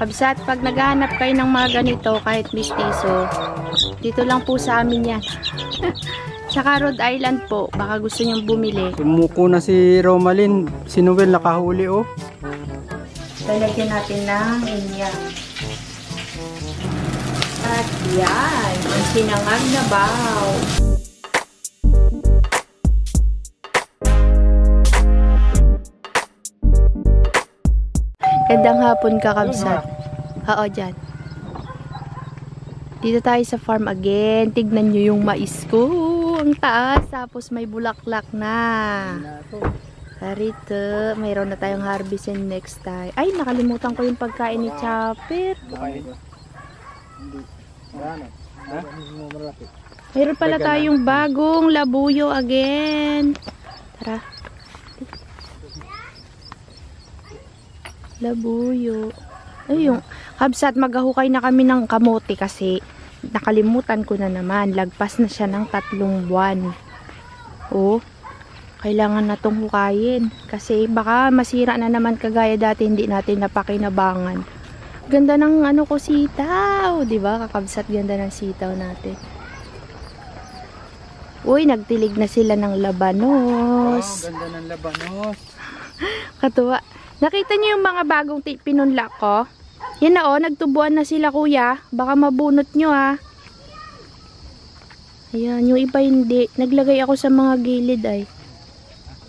Kabsat, pag naghahanap kayo ng mga ganito, kahit mistiso, dito lang po sa amin yan. Saka Rhode Island po, baka gusto nyong bumili. Sumuko na si Romalyn. Si Noel nakahuli oh. Lalagyan natin ng inyang. At yan, ang sinangag na baw. Gandang hapon ka, Kabsat. Oo, dyan. Dito tayo sa farm again. Tignan nyo yung mais ko. Ang taas. Tapos may bulaklak na. Karito. Mayroon na tayong harvestin next time. Ay, nakalimutan ko yung pagkain ni Chopper. Mayroon pala tayong bagong labuyo again. Tara. Labuyo. Ay, yung Kabsat, maghahukay na kami ng kamote kasi nakalimutan ko na naman. Lagpas na siya ng 3 buwan. Oh, kailangan na tong hukayin. Kasi baka masira na naman kagaya dati hindi natin napakinabangan. Ganda ng ano ko sitaw. Diba, Kakabsat, ganda ng sitaw natin. Uy, nagtilig na sila ng labanos. Oh, ganda ng labanos. Katuwa. Nakita niyo yung mga bagong pinunlak ko? Yan na oh, nagtubuan na sila kuya. Baka mabunot nyo ah. Ayan, yung iba hindi. Naglagay ako sa mga gilid ay.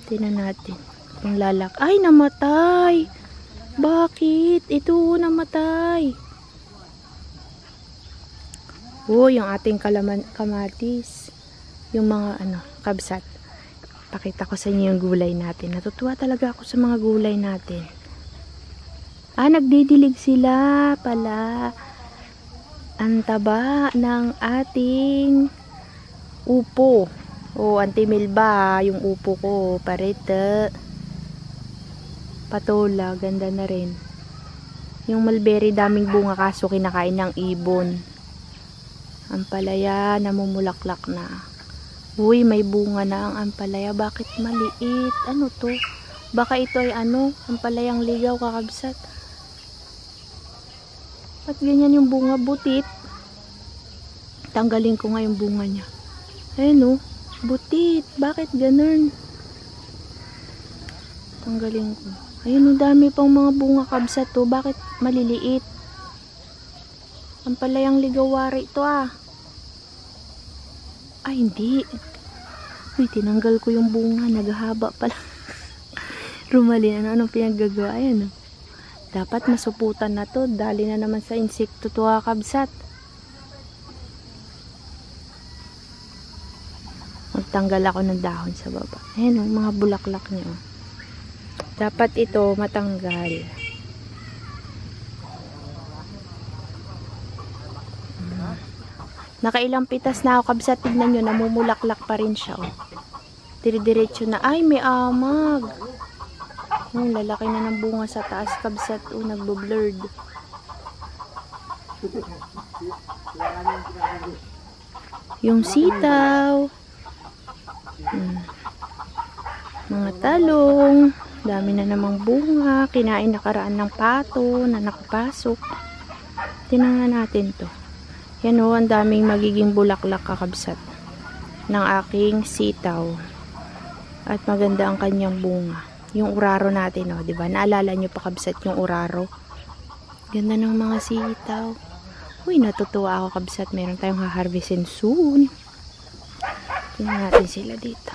Tingnan natin. Yung lalak. Ay, namatay. Bakit? Ito namatay. Oh, yung ating kamatis. Yung mga ano, Kabsat. Pakita ko sa inyo yung gulay natin. Natutuwa talaga ako sa mga gulay natin. Ah, nagdidilig sila pala. Ang taba ng ating upo. O, antimilba. Yung upo ko. Parete. Patola. Ganda na rin. Yung mulberry, daming bunga kaso kinakain ng ibon. Ang palaya, namumulaklak na. Uy, may bunga na ang ampalaya. Bakit maliit? Ano to? Baka ito ay ano? Ampalayang ligaw, Kakabsat. At ganyan yung bunga, butit. Tanggalin ko nga yung bunga niya. Ayun o, butit. Bakit ganun? Tanggalin ko. Ayun o, dami pang mga bunga, Kabsat to. Bakit maliliit? Ampalayang ligawari ito ah. Ay, hindi. Uy, tinanggal ko yung bunga. Naghahaba pala. Romalyn, anong pinaggagawa? Ayan, oh. Dapat masuputan na to. Dali na naman sa insekto to, Kabsat. Magtanggal ako ng dahon sa baba. Ayan, oh, mga bulaklak niya. Oh. Dapat ito matanggal. Nakailang pitas na ako, Kabsat. Tignan nyo, namumulaklak pa rin siya. Oh. Dire-diretso na. Ay, may amag. Oh, lalaki na ng bunga sa taas, Kabsat. Oh, nagbo-blurred. Yung sitaw. Mga talong. Dami na namang bunga. Kinain nakaraan ng pato na nakapasok. Tingnan natin to. Yan o, ang daming magiging bulaklak, Kakabsat, ng aking sitaw. At maganda ang kanyang bunga. Yung uraro natin, o, diba? Naalala nyo pa, Kabsat, yung uraro. Ganda ng mga sitaw. Uy, natutuwa ako, Kabsat. Meron tayong haharvestin soon. Tingnan natin sila dito.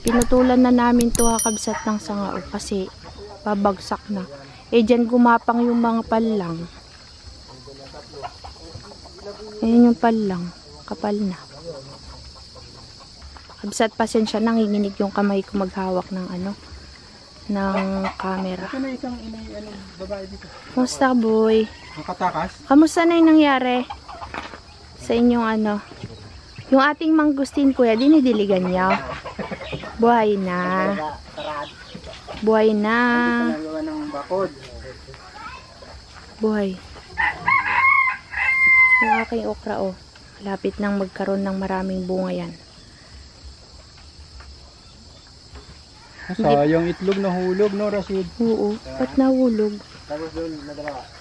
Pinutulan na namin to, Kabsat, ng sangao kasi babagsak na. Eh, dyan gumapang yung mga palang. Ayan yung palang. Kapal na. Kabsat, pasensya, nanginginig yung kamay ko maghawak ng ano, ng camera. Ito na isang babae dito. Kumusta, boy? Nakatakas? Kamusta na yung nangyari sa inyong ano? Yung ating mangustin, kuya, dinidiligan niya. Buhay na. Buhay na. Buhay. Yung aking okra, oh. Lapit nang magkaroon ng maraming bunga yan. Sayang itlog na hulog, no, Rasid? Oo, ba't nahulog?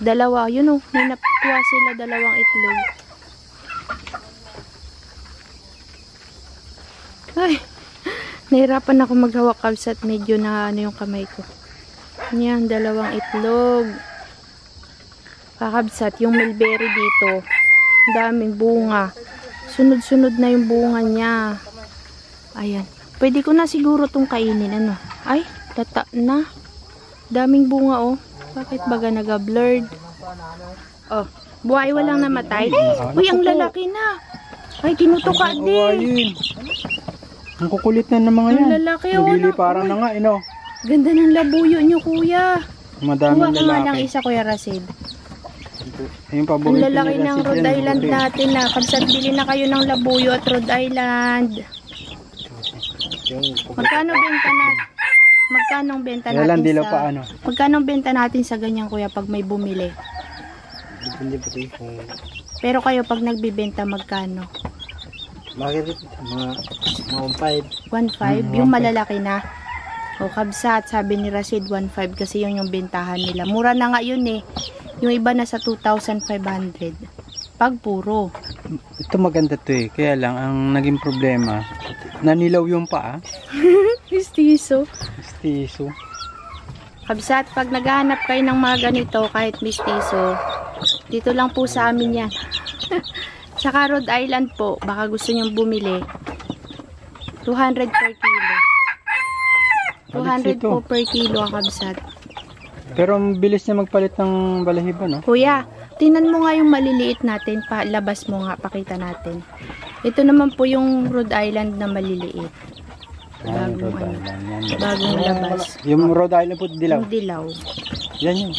Dalawa, yun oh. May nakuha sila dalawang itlog. Ay, nahirapan ako maghawak kabsat. Medyo na ano yung kamay ko. Yan, dalawang itlog. Kakabsat, yung mulberry dito. Daming bunga. Sunod-sunod na yung bunga niya. Ayan. Pwede ko na siguro itong kainin. Ano? Ay, tata na. Daming bunga oh. Bakit baga naga-blurred? Oh, buhay walang namatay. Uy, ang lalaki na. Ay, kinutuka din. Ang kukulit na ng mga yan. Ang lalaki oh. Nagliliparan na nga, ino. Ganda ng labuyo nyo, kuya. Madaming Kuha ka nga lang lalaki. isa, Kuya Rasid. Yung Ang lalaki ng Rhode Island natin na. Kabsat, bili na kayo ng labuyo at Rhode Island. Magkano benta natin? Magkano benta natin Yalan, dilaw sa... pa ano. Magkano benta natin sa ganyan, kuya, pag may bumili? Depende po kung... Pero kayo, pag nagbibenta, magkano? Bakit? Mga 1.5. 1.5? Yung malalaki na. O, kabsat, sabi ni Rasid, 1.5 kasi yun yung bentahan nila. Mura na nga yun eh. Yung iba na sa 2,500. Pag puro. Ito maganda to eh. Kaya lang, ang naging problema, nanilaw yung paa. Mistiso. Mistiso. Kabsat, pag naghahanap kayo ng mga ganito, kahit mistiso, dito lang po sa amin yan. Saka Rhode Island po, baka gusto nyong bumili. 200 per kilo. 200 po per kilo ang kabsat. Pero ang bilis niya magpalit ng balahibo, no? Kuya, tingnan mo nga yung maliliit natin. Labas mo nga, pakita natin. Ito naman po yung Rhode Island na maliliit. Bagong ano, bagong labas. Yung Rhode Island po, dilaw. Yung dilaw. Yan yun.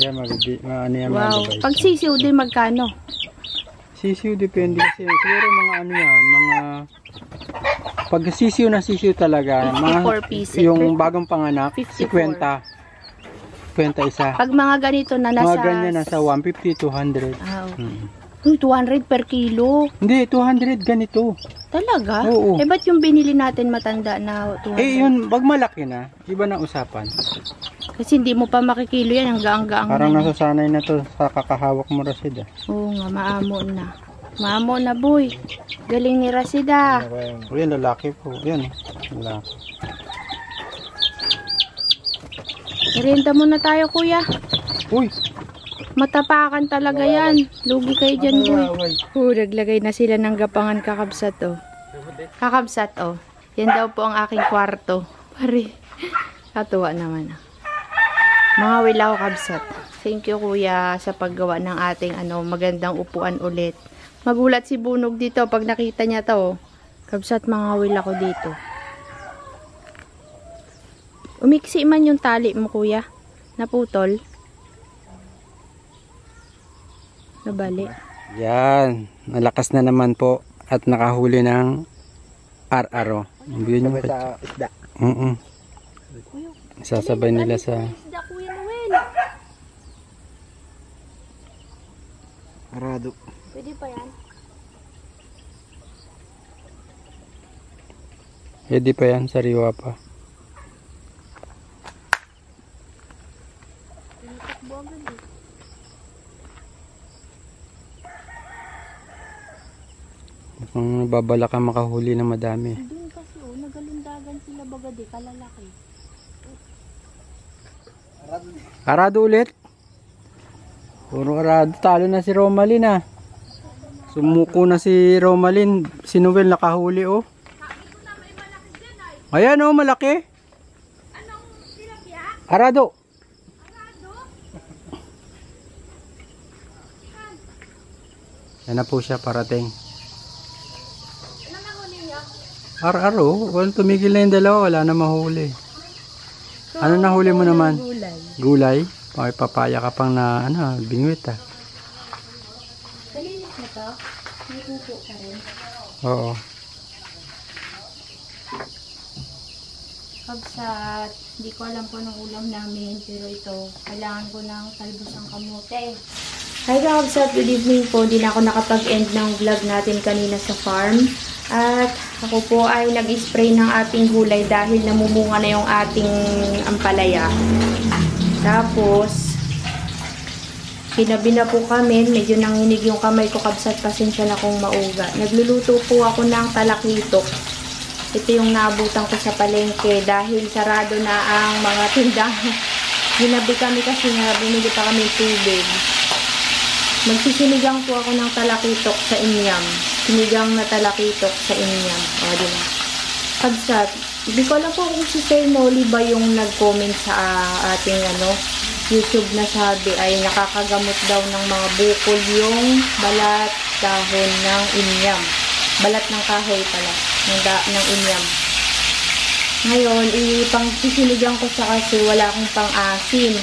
Yan, ano yan, Wow. malabay. Pag sisiw din, magkano? Sisiw, depende kasi. Siguro mga ano yan, mga... Pag sisiw na sisiw talaga, 54 mga, pieces. yung bagong panganak, 54. 50 isa. Pag mga ganito na nasa... Mga ganyan nasa 150, 200. Ah, okay. 200 per kilo. Hindi, 200 ganito. Talaga? Oo. Eh, ba't yung binili natin matanda na 200? Eh, yun, pag malaki na, iba na usapan. Kasi hindi mo pa makikilo yan, ang gaang-gaang Parang na. nasasanay na to sa kakahawak mo, Rasid. Oo nga, maamo na. Maamo na, boy. Galing ni Rasida. O yan, lalaki po. Yan, lalaki. Irenta muna tayo, kuya. Uy! Matapakan talaga yan. Lugi kayo dyan, boy. Naglagay na sila ng gapangan kakabsat, oh. Kakabsat, oh. Yan daw po ang aking kwarto. Pare, katuwa naman, ah. Mga wilaw kabsat. Thank you, kuya, sa paggawa ng ating magandang upuan ulit. Magulat si Bunog dito pag nakita niya to. Kabsat, mga wila ko dito. Umiksi man yung tali mo, kuya. Naputol. Nabali. Yan, nalakas na naman po at nakahuli ng RRO. Yun yung sa isda. Sasabay nila sa arado. Pwede pa yan? Pwede pa yan, sariwa pa. Mukhang babala ka makahuli na madami. Doon kasi nagalundagan sila bagadi, kalalaki. Arado ulit. Puro arado. Talo na si Romalyn ah. Sumuko na si Romalyn. Si Noel nakahuli oh. Ayan oh, malaki. Anong tilapia? Arado. Arado? Yan na po siya parating. Ano nahuli niya? Araro. Well, tumigil na yung dalawa. Wala na mahuli. Ano nahuli mo naman? Gulay. Gulay? May papaya ka pang na bingwit ah. Dalinis na to? May kuko ka rin. Oo. Kabsat, hindi ko alam po ng ulam namin, pero ito, kailangan ko ng talbos ng kamote. Hi kakabsat, good evening po. Di na ako nakapag-end ng vlog natin kanina sa farm. At ako po ay nag-spray ng ating gulay dahil namumunga na yung ating ampalaya. Tapos, kinabi na po kami. Medyo nanginig yung kamay ko, kabsat. Pasensya na kung mauga. Nagluluto po ako ng talakitok. Ito yung naabutan ko sa palengke dahil sarado na ang mga tindahan. Ginabi kami kasi nga bumili pa kami tubig. Magsisinigang po ako ng talakitok sa inyam. Sinigang na talakitok sa inyam. O, diba? Kabsat, hindi ko alam po kung si Sir Noli ba yung nag-comment sa ating YouTube na sabi ay nakakagamot daw ng mga bukol yung balat dahon ng inyam. Balat ng kahoy pala. Ng inyam. Ngayon, ipang-sisinigang ko siya kasi wala akong pang-asin.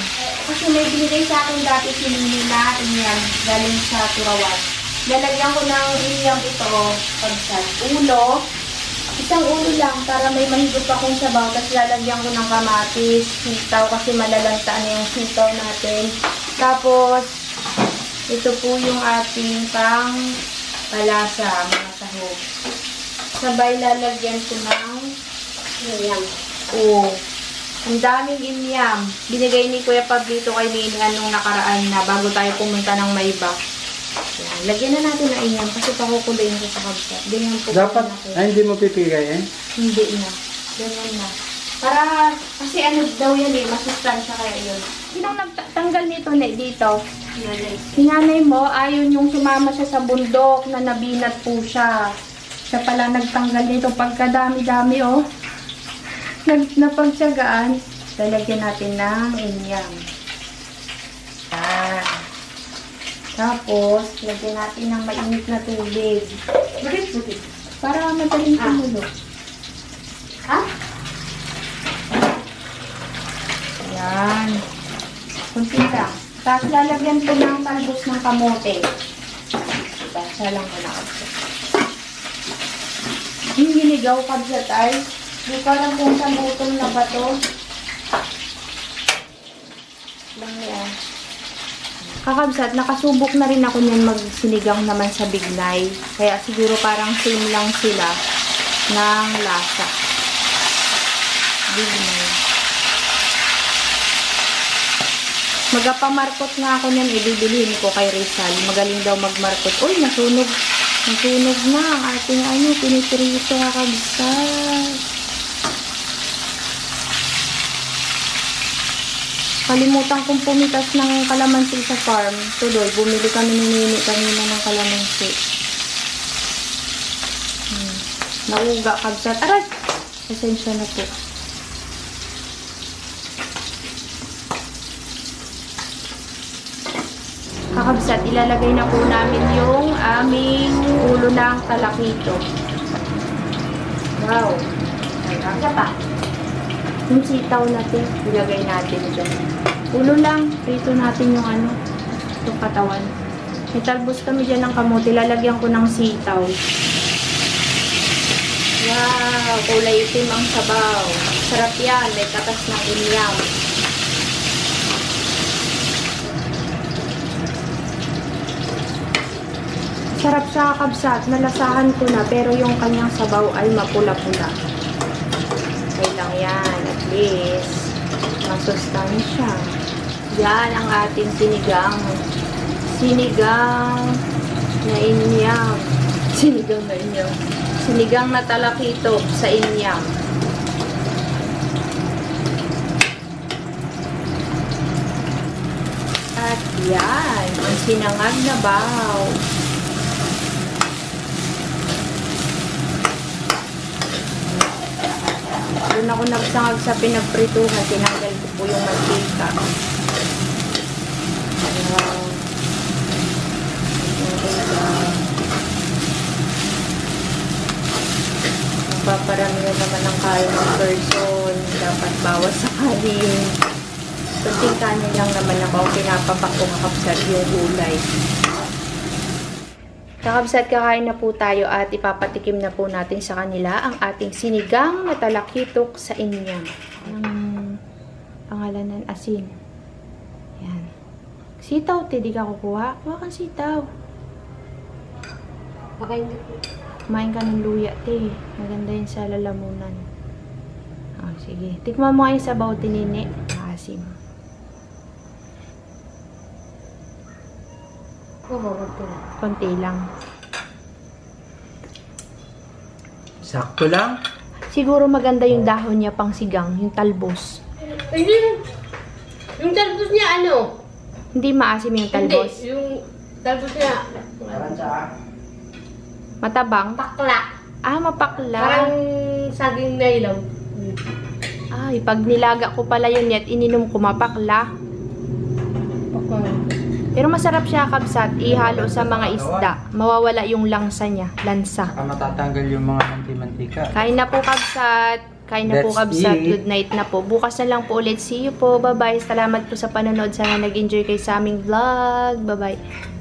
Kasi may binigay sa akin dati sinini na inyam galing sa Turawan. Lalagyan ko ng inyam ito, kabsat. Ulo. Isang ulo lang para may mahigop akong sabaw. Tapos lalagyan ko ng kamatis, sitaw kasi malalantaan na yung sitaw natin. Tapos, ito po yung ating pang palasa, mga sahog. Sabay lalagyan ko ng inyam. Oo. Ang daming inyam. Binigay ni Kuya Pablito kay Nini nung nakaraan na bago tayo pumunta ng Mayba. Yan. Lagyan na natin ng inyam kasi pakukulayin ko sa kabsat. Ganyan po. Dapat, hindi mo pipigay Hindi na. Ganyan na. Para, kasi daw yan masustansya kaya yun. Sinong nagtanggal nito dito? Si nanay mo, ayon yung sumama siya sa bundok na nabinat po siya. Siya pala nagtanggal nito pagkadami-dami napagtsagaan, lalagyan natin ng inyam. Tapos, lagyan natin ng mainit na tubig. Butit. Para madaling tumulo. Ayan. Kunti lang. Tapos, lalagyan ko ng talbos ng kamote. Basa lang ko na kabsat. Yung hinigaw kabsat ay hindi ko alam kung saan utong na ba ito. Lang yan. Kakabsat, nakasubok na rin ako niyan magsinigang naman sa bignay. Kaya siguro parang same lang sila ng lasa. Bignay. Magapamarkot nga ako niyan, ibibilhin ko kay Rizal. Magaling daw magmarkot. Uy, nasunog. Nasunog na ang ating pinitrito kakabsat. Kalimutan kong pumitas ng kalamansi sa farm. Tuloy, bumili kami ni Nini kanina ng kalamansi. Nauga kabsat. Aray! Pasensya na po. Kakabsat, ilalagay na po namin yung aming ulo ng talakito. Wow! Ay, pa. Yung sitaw natin, ilagay natin dyan. Ulo lang, prito natin yung yung katawan. May talbos kami dyan ng kamote, lalagyan ko ng sitaw. Wow, kulay itim ang sabaw. Sarap yan, may katas ng inyam. Sarap sa kabsat, nalasahan ko na, pero yung kanyang sabaw ay mapula-pula. Okay lang yan, at least masustansya. Yan ang ating sinigang na inyam. Sinigang na talakitok sa inyam. At yan, ang sinangag na baw. Doon ako nagsangag sa pinagprituhan. Tinanggal ko po yung mantika. Wow. Magpaparami na naman ng kain ng person. Dapat bawas sa kanin. Kunting kanin lang naman ako. Pinapapak ko kakabsat yung gulay. Kakabsat, kakain na po tayo at ipapatikim na po natin sa kanila ang ating sinigang na talakitok sa inyam. Ang pangalan ng asin. Yan. Sitaw, te, di ka kukuha? Kuha kang sitaw. Pakain na po. Kumain ka ng luya, te. Maganda yun sa lalamunan. Oh, sige. Tikman mo yung sabaw, tinini. Asim. Oo, konti lang. Konti lang. Sakto lang. Siguro maganda yung dahon niya pang sigang, yung talbos. Hindi. Yung talbos niya ano? Hindi maasim yung talbos. Hindi. Yung talbos niya. Matabang? Pakla. Ah, mapakla. Parang saging na ilaw. Ay, pag nilaga ko pala yun at ininom ko mapakla. Pakla. Pero masarap siya, kabsat. Ihalo sa mga isda. Mawawala yung langsa niya. Lansa. Saka matatanggal yung mga mantika. Kain na po, kabsat. Kain na po, Let's kabsat. eat. Good night na po. Bukas na lang po ulit. See you po. Bye-bye. Salamat po sa panonood. Sana nag-enjoy kayo sa aming vlog. Bye-bye.